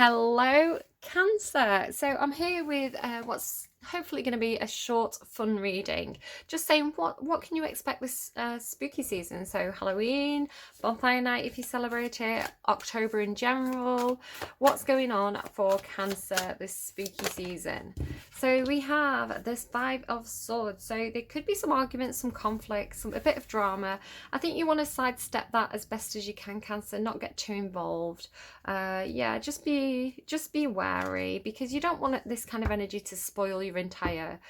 Hello, Cancer. So I'm here with what's hopefully going to be a short, fun reading. Just saying what can you expect this spooky season? So Halloween, Bonfire Night if you celebrate it, October in general. What's going on for Cancer this spooky season? So we have this Five of Swords. So there could be some arguments, some conflicts, a bit of drama. I think you want to sidestep that as best as you can, Cancer, not get too involved. Yeah, just be wary, because you don't want this kind of energy to spoil your entire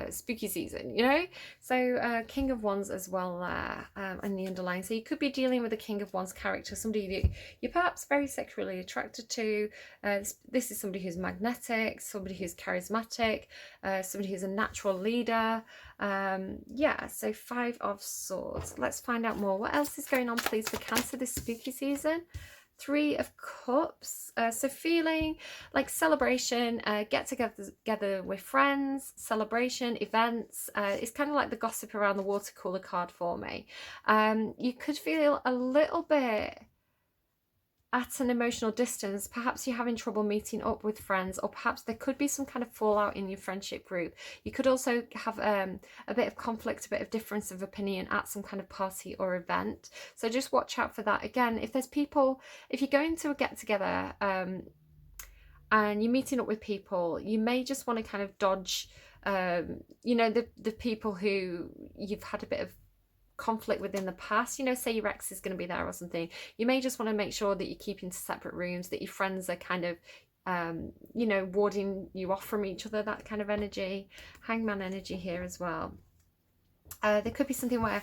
spooky season, so King of Wands as well there, and the underlying, so you could be dealing with a King of Wands character, somebody that you're perhaps very sexually attracted to. This is somebody who's magnetic, somebody who's charismatic, somebody who's a natural leader. Yeah, so Five of Swords. Let's find out more. What else is going on, please, for Cancer this spooky season? Three of Cups. So feeling like celebration, get together with friends, celebration, events. It's kind of like the gossip around the water cooler card for me. You could feel a little bit at an emotional distance. Perhaps you're having trouble meeting up with friends, or perhaps there could be some kind of fallout in your friendship group. You could also have a bit of conflict, a bit of difference of opinion at some kind of party or event. So just watch out for that. Again, if you're going to a get together and you're meeting up with people, you may just want to kind of dodge the people who you've had a bit of conflict within the past. Say your ex is going to be there or something, you may just want to make sure that you keep into separate rooms, that your friends are kind of warding you off from each other, that kind of energy. Hangman energy here as well. There could be something where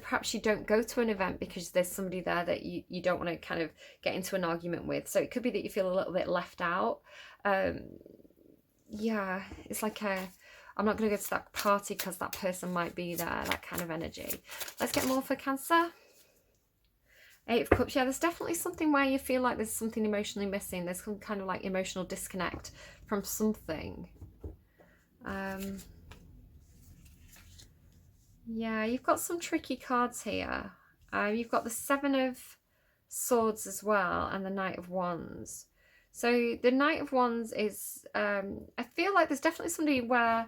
perhaps you don't go to an event because there's somebody there that you don't want to kind of get into an argument with, so it could be that you feel a little bit left out. Yeah, it's like I'm not going to go to that party because that person might be there, that kind of energy. Let's get more for Cancer. Eight of Cups. Yeah, there's definitely something where you feel like there's something emotionally missing. There's some kind of like emotional disconnect from something. Yeah, you've got some tricky cards here. You've got the Seven of Swords as well, and the Knight of Wands. So the Knight of Wands is, I feel like there's definitely somebody where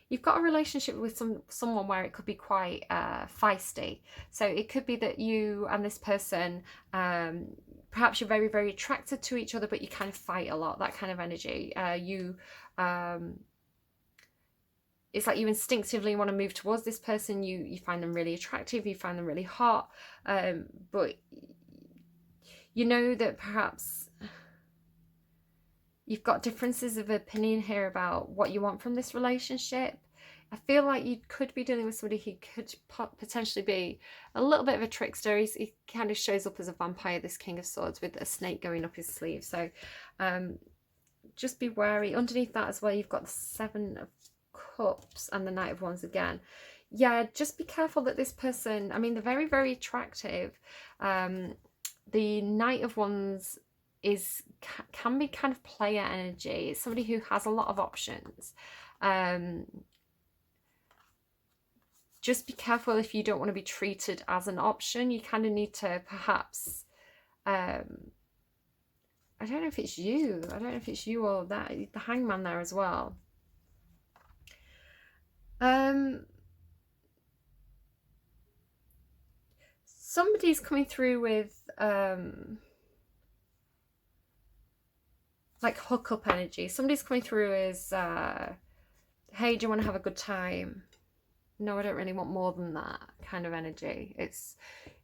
you've got a relationship with someone where it could be quite feisty. So it could be that you and this person, perhaps you're very, very attracted to each other, but you kind of fight a lot, that kind of energy. It's like you instinctively want to move towards this person. You find them really attractive, you find them really hot, but you know that perhaps you've got differences of opinion here about what you want from this relationship. I feel like you could be dealing with somebody who could potentially be a little bit of a trickster. He kind of shows up as a vampire, this King of Swords, with a snake going up his sleeve. So just be wary. Underneath that as well, you've got the Seven of Cups and the Knight of Wands again. Yeah, just be careful that this person, I mean, they're very, very attractive. The Knight of Wands can be kind of player energy. It's somebody who has a lot of options. Just be careful if you don't want to be treated as an option. You kind of need to perhaps, I don't know if it's you. I don't know if it's you or that, the Hangman there as well. Somebody's coming through with like hookup energy. Somebody's coming through as hey, do you want to have a good time? No, I don't really want more than that kind of energy. It's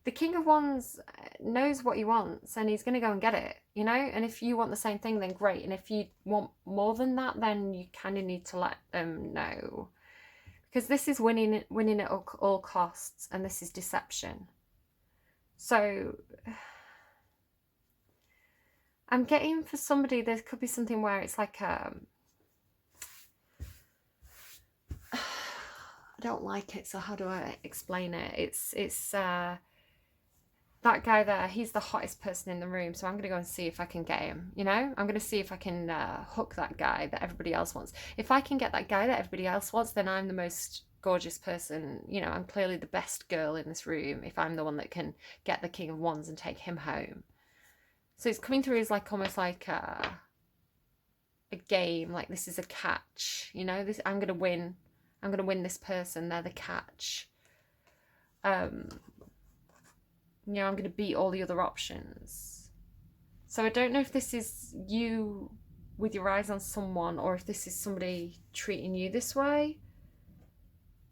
the King of Wands knows what he wants, and he's going to go and get it, and if you want the same thing, then great, and if you want more than that, then you kind of need to let them know, because this is winning at all costs, and this is deception. So I'm getting, for somebody, there could be something where it's like I don't like it, so how do I explain it? It's that guy there, he's the hottest person in the room, so I'm going to go and see if I can get him, I'm going to see if I can hook that guy that everybody else wants. If I can get that guy that everybody else wants, then I'm the most gorgeous person, I'm clearly the best girl in this room if I'm the one that can get the King of Wands and take him home. So it's coming through as like almost like a game, like this is a catch, you know, this I'm gonna win this person, they're the catch. You know, I'm gonna beat all the other options. So I don't know if this is you with your eyes on someone, or if this is somebody treating you this way.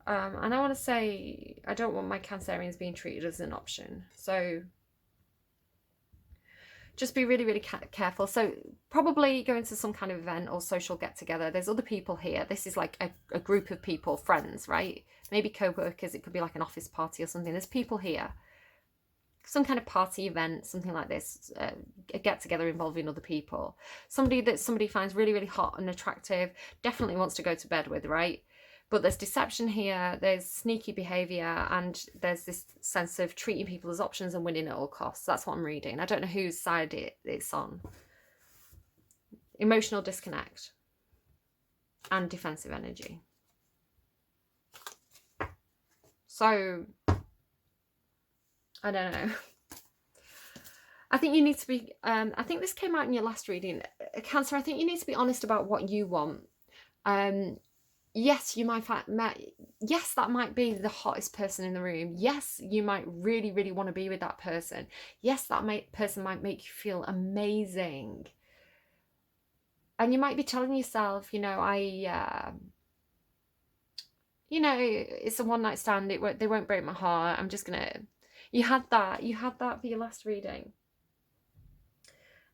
And I want to say, I don't want my Cancerians being treated as an option. So just be really, really careful. So probably going to some kind of event or social get together. There's other people here. This is like a group of people, friends, right? Maybe co-workers. It could be like an office party or something. There's people here. Some kind of party event, something like this, a get together involving other people. Somebody that somebody finds really, really hot and attractive, definitely wants to go to bed with, right? But there's deception here, there's sneaky behaviour, and there's this sense of treating people as options and winning at all costs. That's what I'm reading. I don't know whose side it's on. Emotional disconnect and defensive energy. So, I don't know. I think you need to be, I think this came out in your last reading, Cancer, I think you need to be honest about what you want. Yes, you might find, yes, that might be the hottest person in the room. Yes, you might really, really want to be with that person. Yes, that person might make you feel amazing. And you might be telling yourself, you know, you know, it's a one night stand. They won't break my heart. I'm just gonna. You had that for your last reading.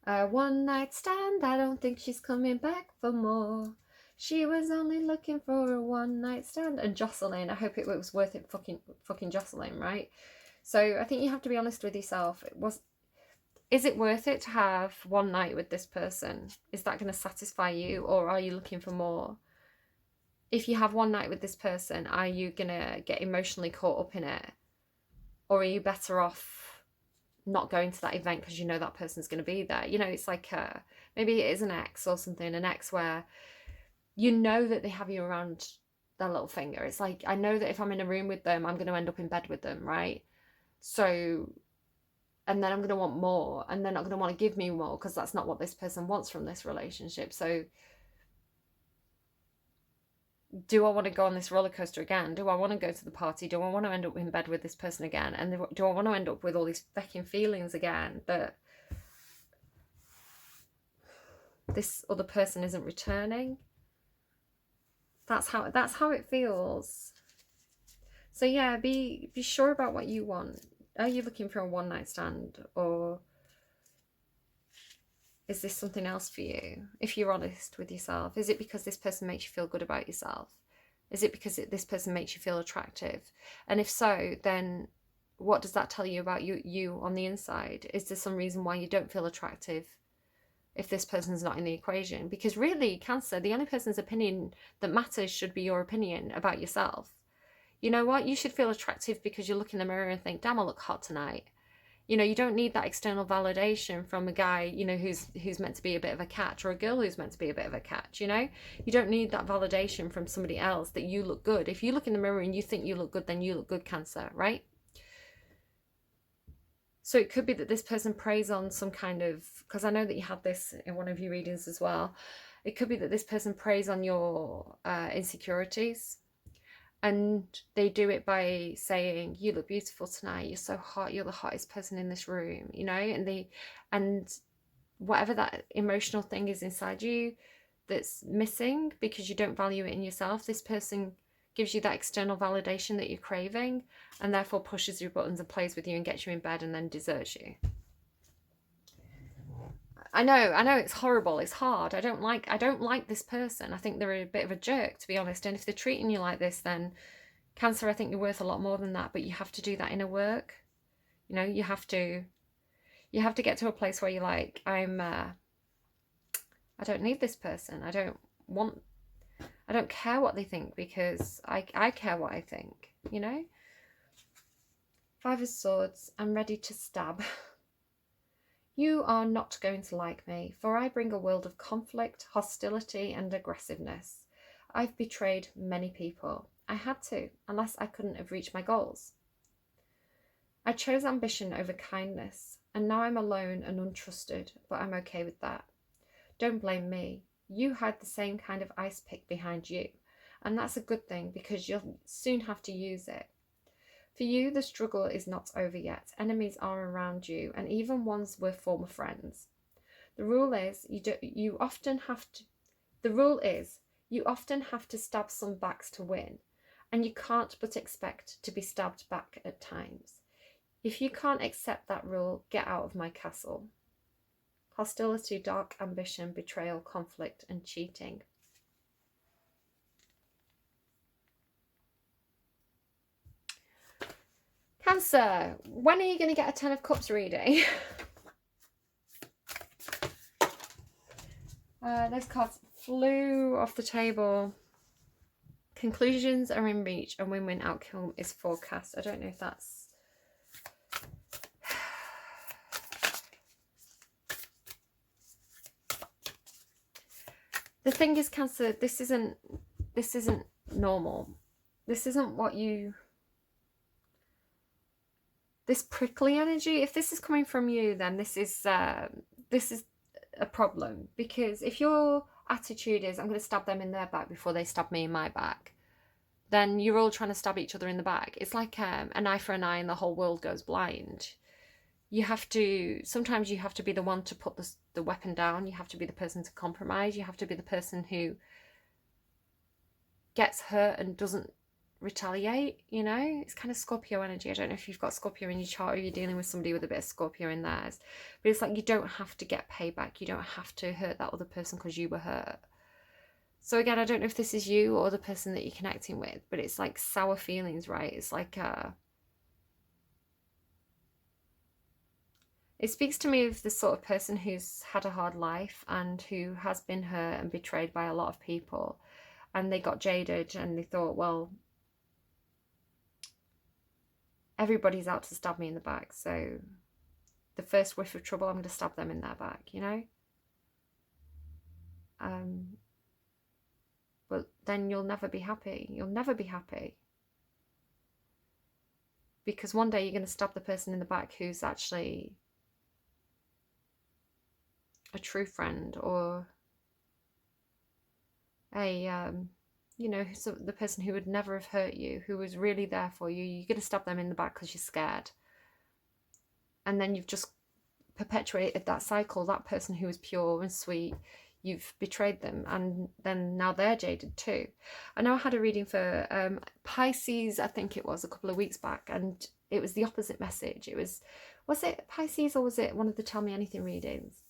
One night stand. I don't think she's coming back for more. She was only looking for a one night stand. And Jocelyn, I hope it was worth it. Fucking Jocelyn, right? So I think you have to be honest with yourself. Is it worth it to have one night with this person? Is that going to satisfy you, or are you looking for more? If you have one night with this person, are you going to get emotionally caught up in it? Or are you better off not going to that event because you know that person's going to be there? You know, it's like maybe it is an ex or something, an ex where you know that they have you around their little finger. It's like, I know that if I'm in a room with them, I'm going to end up in bed with them, right? So, and then I'm going to want more, and they're not going to want to give me more because that's not what this person wants from this relationship. So do I want to go on this roller coaster again? Do I want to go to the party? Do I want to end up in bed with this person again? And do I want to end up with all these fucking feelings again that this other person isn't returning? That's how it feels. So yeah, be sure about what you want. Are you looking for a one night stand, or is this something else for you? If you're honest with yourself, is it because this person makes you feel good about yourself? Is it because this person makes you feel attractive? And if so, then what does that tell you about you on the inside? Is there some reason why you don't feel attractive if this person's not in the equation? Because really, Cancer, the only person's opinion that matters should be your opinion about yourself. You know what? You should feel attractive because you look in the mirror and think, damn, I look hot tonight. You know, you don't need that external validation from a guy, you know, who's meant to be a bit of a catch, or a girl who's meant to be a bit of a catch, you know? You don't need that validation from somebody else that you look good. If you look in the mirror and you think you look good, then you look good, Cancer, right? So it could be that this person preys on some kind of, because I know that you had this in one of your readings as well. It could be that this person preys on your insecurities. And they do it by saying, you look beautiful tonight, you're so hot, you're the hottest person in this room, you know? And whatever that emotional thing is inside you that's missing because you don't value it in yourself, this person gives you that external validation that you're craving, and therefore pushes your buttons and plays with you and gets you in bed and then deserts you. I know it's horrible, it's hard. I don't like this person. I think they're a bit of a jerk, to be honest. And if they're treating you like this, then Cancer, I think you're worth a lot more than that. But you have to do that inner work. You know, you have to get to a place where you're like, I don't need this person. I don't care what they think, because I care what I think, you know? Five of Swords, I'm ready to stab. You are not going to like me, for I bring a world of conflict, hostility, and aggressiveness. I've betrayed many people. I had to, unless I couldn't have reached my goals. I chose ambition over kindness. And now I'm alone and untrusted, but I'm okay with that. Don't blame me. You had the same kind of ice pick behind you. And that's a good thing because you'll soon have to use it. For you, the struggle is not over yet. Enemies are around you, and even ones were former friends. The rule is you often have to stab some backs to win, and you can't but expect to be stabbed back at times. If you can't accept that rule, get out of my castle. Hostility, dark ambition, betrayal, conflict, and cheating. Cancer, when are you going to get a 10 of Cups reading? Those cards flew off the table. Conclusions are in reach and win-win outcome is forecast. I don't know if that's... The thing is, Cancer, this isn't normal. This isn't what you... This prickly energy, if this is coming from you, then this is a problem. Because if your attitude is, I'm going to stab them in their back before they stab me in my back, then you're all trying to stab each other in the back. It's like an eye for an eye and the whole world goes blind. You have to, sometimes you have to be the one to put the weapon down. You have to be the person to compromise. You have to be the person who gets hurt and doesn't retaliate, you know? It's kind of Scorpio energy. I don't know if you've got Scorpio in your chart or you're dealing with somebody with a bit of Scorpio in theirs. But it's like you don't have to get payback. You don't have to hurt that other person because you were hurt. So again, I don't know if this is you or the person that you're connecting with, but it's like sour feelings, right? It's like it speaks to me of the sort of person who's had a hard life and who has been hurt and betrayed by a lot of people. And they got jaded and they thought, well, everybody's out to stab me in the back. So the first whiff of trouble, I'm going to stab them in their back, you know? But then you'll never be happy. You'll never be happy. Because one day you're going to stab the person in the back who's actually a true friend or a, you know, so the person who would never have hurt you, who was really there for you. You're going to stab them in the back because you're scared. And then you've just perpetuated that cycle. That person who was pure and sweet, you've betrayed them, and then now they're jaded too. I know I had a reading for Pisces, I think it was a couple of weeks back, and it was the opposite message. It was it Pisces or was it one of the Tell Me Anything readings?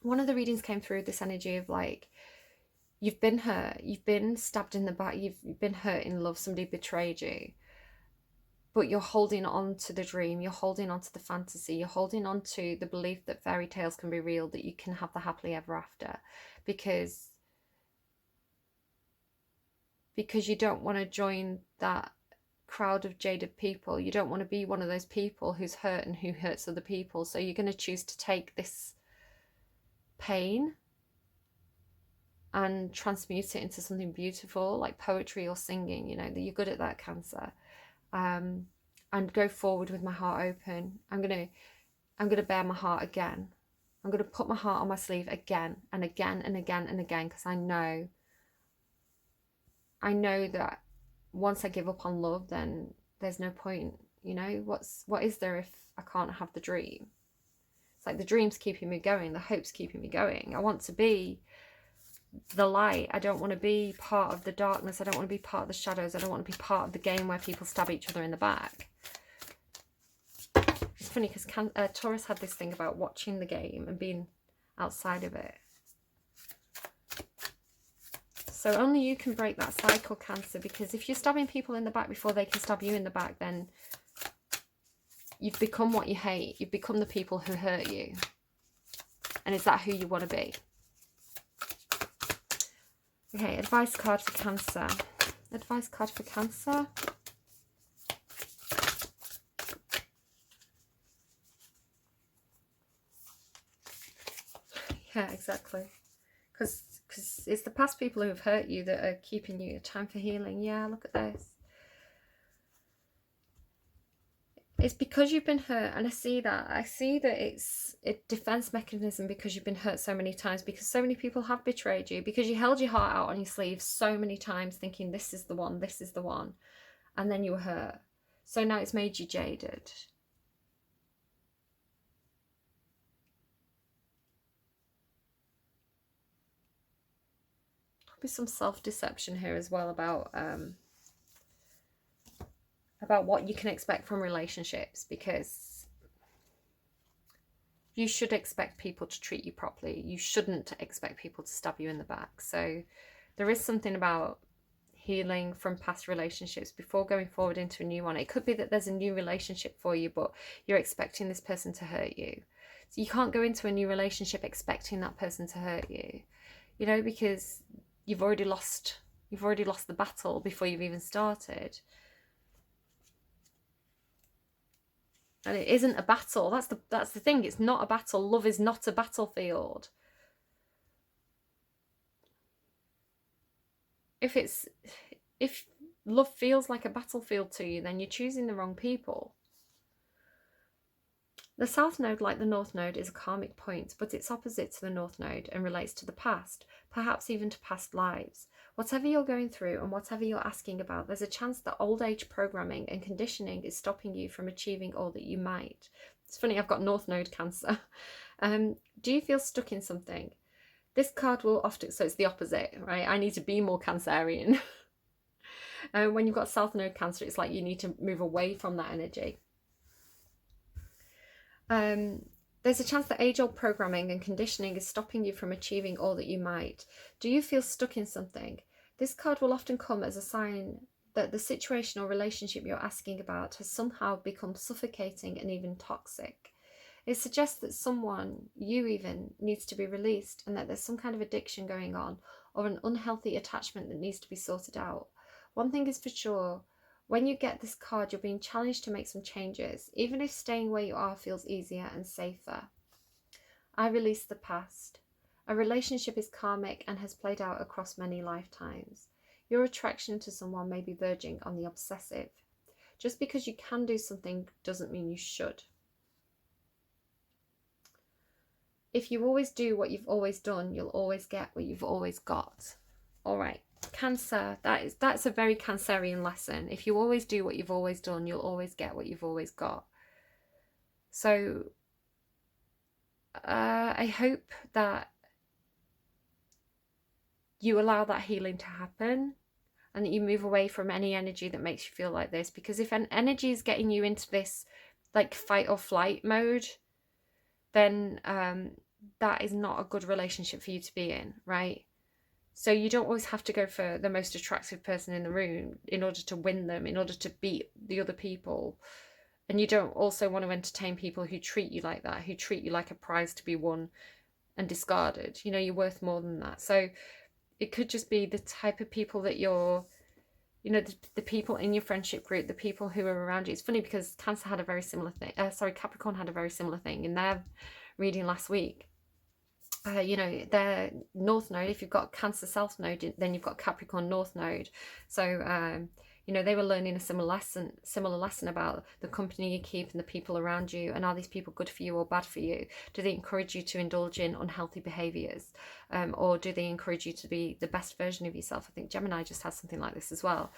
One of the readings came through this energy of like, you've been hurt, you've been stabbed in the back, you've been hurt in love, somebody betrayed you, but you're holding on to the dream, you're holding on to the fantasy, you're holding on to the belief that fairy tales can be real, that you can have the happily ever after, because you don't want to join that crowd of jaded people. You don't want to be one of those people who's hurt and who hurts other people. So you're going to choose to take this pain and transmute it into something beautiful, like poetry or singing, you know, that you're good at that, Cancer. And go forward with my heart open. I'm gonna bare my heart again. I'm gonna put my heart on my sleeve again and again and again and again, because I know that once I give up on love, then there's no point, you know. What is there if I can't have the dream? It's like the dream's keeping me going, the hope's keeping me going. I want to be the light. I don't want to be part of the darkness. I don't want to be part of the shadows. I don't want to be part of the game where people stab each other in the back. It's funny because Taurus had this thing about watching the game and being outside of it. So only you can break that cycle, Cancer, because if you're stabbing people in the back before they can stab you in the back, then you've become what you hate. You've become the people who hurt you. And is that who you want to be? Okay, advice card for Cancer. Advice card for Cancer. Yeah, exactly. Because it's the past people who have hurt you that are keeping you. Time for healing. Yeah, look at this. It's because you've been hurt, and I see that it's a defense mechanism because you've been hurt so many times, because so many people have betrayed you, because you held your heart out on your sleeve so many times thinking this is the one, this is the one, and then you were hurt. So now it's made you jaded. Probably some self-deception here as well about what you can expect from relationships, because you should expect people to treat you properly. You shouldn't expect people to stab you in the back. So there is something about healing from past relationships before going forward into a new one. It could be that there's a new relationship for you, but you're expecting this person to hurt you. So you can't go into a new relationship expecting that person to hurt you, you know, because you've already lost the battle before you've even started. And it isn't a battle. That's the thing. It's not a battle. Love is not a battlefield. If love feels like a battlefield to you, then you're choosing the wrong people. The South Node, like the North Node, is a karmic point, but it's opposite to the North Node and relates to the past, perhaps even to past lives. Whatever you're going through and whatever you're asking about, there's a chance that old age programming and conditioning is stopping you from achieving all that you might. It's funny, I've got North Node Cancer. Do you feel stuck in something? This card will often, so it's the opposite, right? I need to be more Cancerian. When you've got South Node Cancer, it's like you need to move away from that energy. There's a chance that age-old programming and conditioning is stopping you from achieving all that you might. Do you feel stuck in something? This card will often come as a sign that the situation or relationship you're asking about has somehow become suffocating and even toxic. It suggests that someone, you even, needs to be released, and that there's some kind of addiction going on or an unhealthy attachment that needs to be sorted out. One thing is for sure, when you get this card, you're being challenged to make some changes, even if staying where you are feels easier and safer. I release the past. A relationship is karmic and has played out across many lifetimes. Your attraction to someone may be verging on the obsessive. Just because you can do something doesn't mean you should. If you always do what you've always done, you'll always get what you've always got. All right. Cancer, that's a very Cancerian lesson. If you always do what you've always done, you'll always get what you've always got. So I hope that you allow that healing to happen and that you move away from any energy that makes you feel like this, because if an energy is getting you into this like fight or flight mode, then that is not a good relationship for you to be in, right? So you don't always have to go for the most attractive person in the room in order to win them, in order to beat the other people. And you don't also want to entertain people who treat you like that, who treat you like a prize to be won and discarded. You know, you're worth more than that. So it could just be the type of people that you're, you know, the people in your friendship group, the people who are around you. It's funny because Cancer had a very similar thing. Capricorn had a very similar thing in their reading last week. You know, their North Node, if you've got Cancer South Node, then you've got Capricorn North Node. So, you know, they were learning a similar lesson about the company you keep and the people around you. And are these people good for you or bad for you? Do they encourage you to indulge in unhealthy behaviours? Or do they encourage you to be the best version of yourself? I think Gemini just has something like this as well.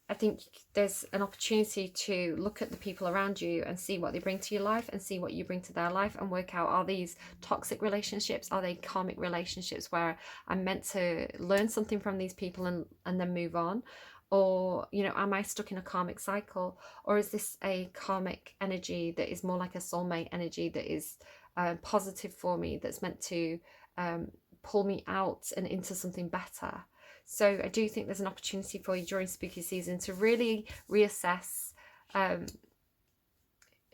I think there's an opportunity to look at the people around you and see what they bring to your life and see what you bring to their life and work out, are these toxic relationships? Are they karmic relationships where I'm meant to learn something from these people and then move on? Or, you know, am I stuck in a karmic cycle? Or is this a karmic energy that is more like a soulmate energy that is positive for me, that's meant to pull me out and into something better? So I do think there's an opportunity for you during spooky season to really reassess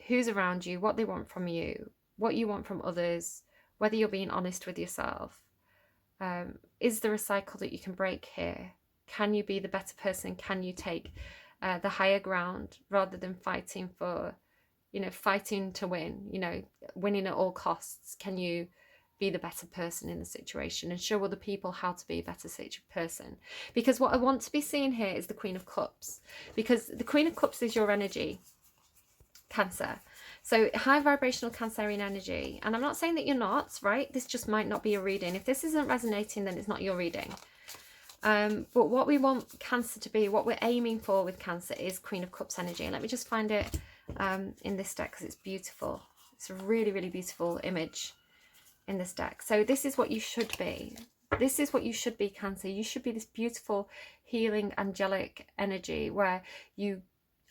who's around you, what they want from you, what you want from others, whether you're being honest with yourself. Is there a cycle that you can break here? Can you be the better person? Can you take the higher ground rather than fighting for, you know, fighting to win, you know, winning at all costs? Can you be the better person in the situation and show other people how to be a better person. Because what I want to be seeing here is the Queen of Cups, because the Queen of Cups is your energy, Cancer. So high vibrational Cancerian energy, and I'm not saying that you're not, right? This just might not be your reading. If this isn't resonating, then it's not your reading. But what we want Cancer to be, what we're aiming for with Cancer, is Queen of Cups energy. And let me just find it in this deck, because it's beautiful. It's a really, really beautiful image in this deck. So this is what you should be. This is what you should be, Cancer. You should be this beautiful, healing, angelic energy where you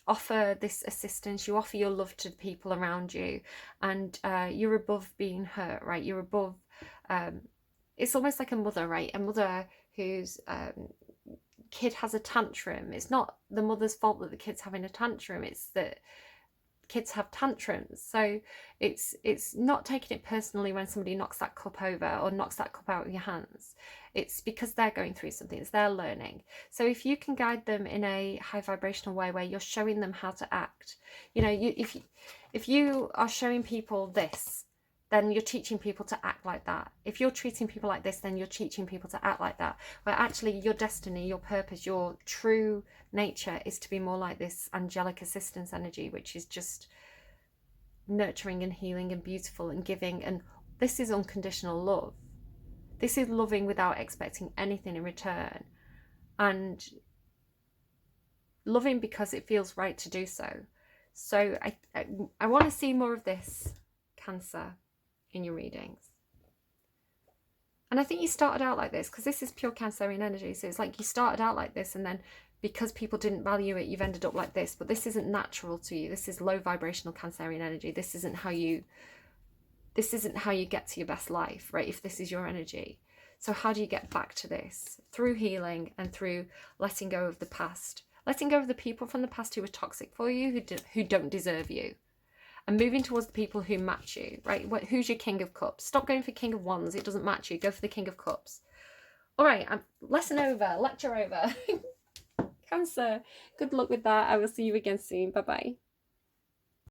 offer this assistance, you offer your love to the people around you, and you're above being hurt, right? You're above, it's almost like a mother, right? A mother whose kid has a tantrum. It's not the mother's fault that the kid's having a tantrum, it's that kids have tantrums. So it's not taking it personally when somebody knocks that cup over or knocks that cup out of your hands. It's because they're going through something, it's their learning. So if you can guide them in a high vibrational way where you're showing them how to act, you know, if you are showing people this, then you're teaching people to act like that. If you're treating people like this, then you're teaching people to act like that. Where actually your destiny, your purpose, your true nature is to be more like this angelic assistance energy, which is just nurturing and healing and beautiful and giving. And this is unconditional love. This is loving without expecting anything in return, and loving because it feels right to do so. So I want to see more of this, Cancer, in your readings. And I think you started out like this because this is pure Cancerian energy. So it's like you started out like this, and then because people didn't value it, you've ended up like this. But this isn't natural to you. This is low vibrational Cancerian energy. This isn't how you get to your best life, right? If this is your energy. So how do you get back to this? Through healing and through letting go of the past. Letting go of the people from the past who were toxic for you, who don't deserve you. And moving towards the people who match you, right? Who's your King of Cups? Stop going for King of Wands. It doesn't match you. Go for the King of Cups. All right, lesson over, lecture over. Cancer, good luck with that. I will see you again soon. Bye-bye.